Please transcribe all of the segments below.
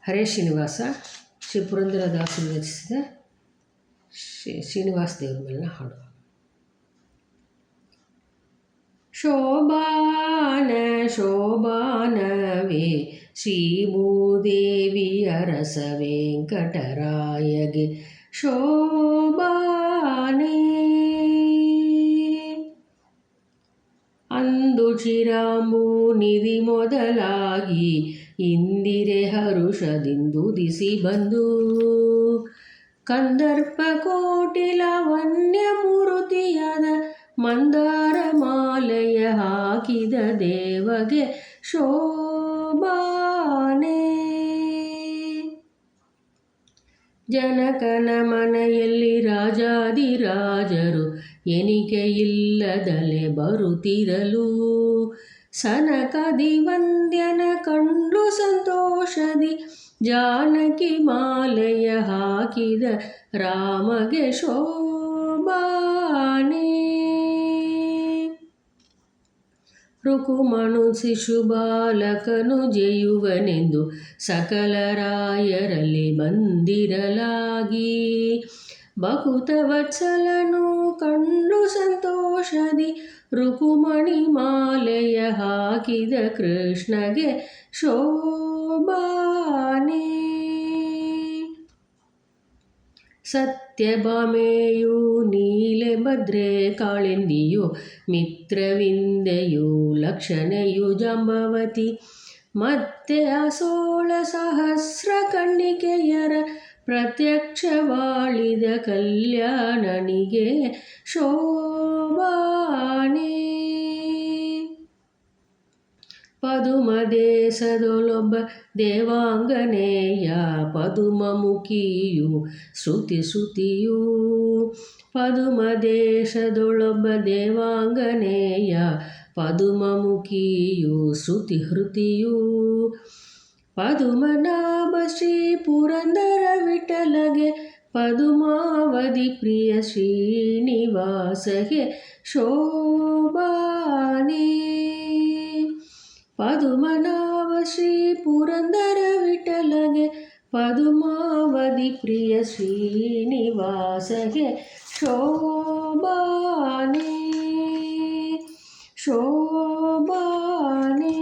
ಹರೇ ಶ್ರೀನಿವಾಸ ಶ್ರೀ ಪುರಂದರದಾಸರು ರಚಿಸಿದ ಶ್ರೀನಿವಾಸ ದೇವರ ಮೇಲಿನ ಹಾಡು. ಶೋಭಾನ ಶೋಭಾನವೇ ಶ್ರೀಭೂದೇವಿ ಅರಸ ವೆಂಕಟರಾಯಗೆ ಶೋಭಾನೆ. ಅಂದು ಚಿರಾಂಬು ನಿಧಿ ಮೊದಲಾಗಿ ಇಂದಿರೆ ಹರುಷದಿಂದುದಿಸಿ ಬಂದು ಕಂದರ್ಪ ಕೋಟಿಲ ವನ್ಯ ಮೂರುತಿಯಾದ ಮಂದಾರ ಮಾಲೆಯ ಹಾಕಿದ ದೇವಗೆ ಶೋಭಾನೆ. ಜನಕನ ಮನೆಯಲ್ಲಿ ರಾಜಾದಿರಾಜರು ಎನಿಕೆಯಿಲ್ಲದಲೆ ಬರುತ್ತಿರಲು ಸನಕದಿ ವಂದ್ಯನ ಕಂಡು ಸಂತೋಷದಿ ಜಾನಕಿ ಮಾಲೆಯ ಹಾಕಿದ ರಾಮಗೆ ಶೋಭಾನೆ. ರುಕುಮನು ಶಿಶುಬಾಲಕನು ಜೆಯುವನೆಂದು ಸಕಲರಾಯರಲ್ಲಿ ಬಂದಿರಲಾಗಿ ಭಕುತವತ್ಸಲನು ಕಂಡು ಸಂತೋಷದಿ ರುಕುಮಣಿ ಮಾಲೆಯ ಹಾಕಿದ ಕೃಷ್ಣಗೆ ಶೋಭಾನೆ. ಸತ್ಯಭಾಮೆಯು ನೀಲೆಭದ್ರೆ ಕಾಳೆಂದಿಯು ಮಿತ್ರವಿಂದೆಯು ಲಕ್ಷಣೆಯು ಜಾಂಬವತಿ ಮತ್ತೆ ಅಸೋಳ ಸಹಸ್ರ ಕಣ್ಣಿಕೆಯರ ಪ್ರತ್ಯಕ್ಷವಾಳಿದ ಕಲ್ಯಾಣನಿಗೆ ಶೋಭಾನೆ. ಪದುಮದೇಶದೊಳೊಬ್ಬ ದೇವಾಂಗನೆಯ ಪದುಮಮುಖಿಯು ಶ್ರುತಿಯು ಪದುಮದೇಶದೊಳೊಬ್ಬ ದೇವಾಂಗನೆಯ ಪದುಮಮುಖಿಯು ಶ್ರುತಿಯು ಪದುಮನಾಭ ಶ್ರೀ ಪುರಂದರ ವಿಠಲಗೆ ಪದುಮಾವಧಿ ಪ್ರಿಯ ಶ್ರೀನಿವಾಸಗೆ ಶೋಭಾನೆ. ಪದುಮನಾಭ ಶ್ರೀ ಪುರಂದರ ವಿಠಲಗೆ ಪದುಮಾವಧಿ ಪ್ರಿಯ ಶ್ರೀನಿವಾಸಗೆ ಶೋಭಾನೆ ಶೋಭಾನೆ.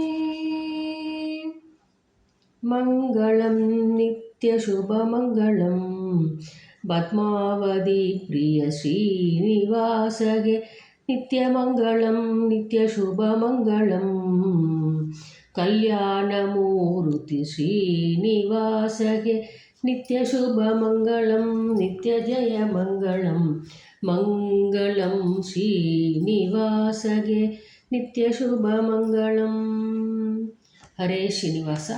ಮಂಗಳಂ ನಿತ್ಯ ಶುಭ ಮಂಗಳಂ ಪದ್ಮಾವಧಿ ಪ್ರಿಯ ಶ್ರೀನಿವಾಸಗೆ ನಿತ್ಯ ಮಂಗಳಂ ನಿತ್ಯ ಶುಭ ಮಂಗಳಂ ಕಲ್ಯಾಣ ಮೂರುತಿ ಶ್ರೀನಿವಾಸಗೆ ನಿತ್ಯ ಶುಭ ಮಂಗಳಂ ನಿತ್ಯ ಜಯ ಮಂಗಳಂ ಮಂಗಳಂ ಶ್ರೀನಿವಾಸಗೆ ನಿತ್ಯ ಶುಭ ಮಂಗಳಂ. ಹರೇ ಶ್ರೀನಿವಾಸ.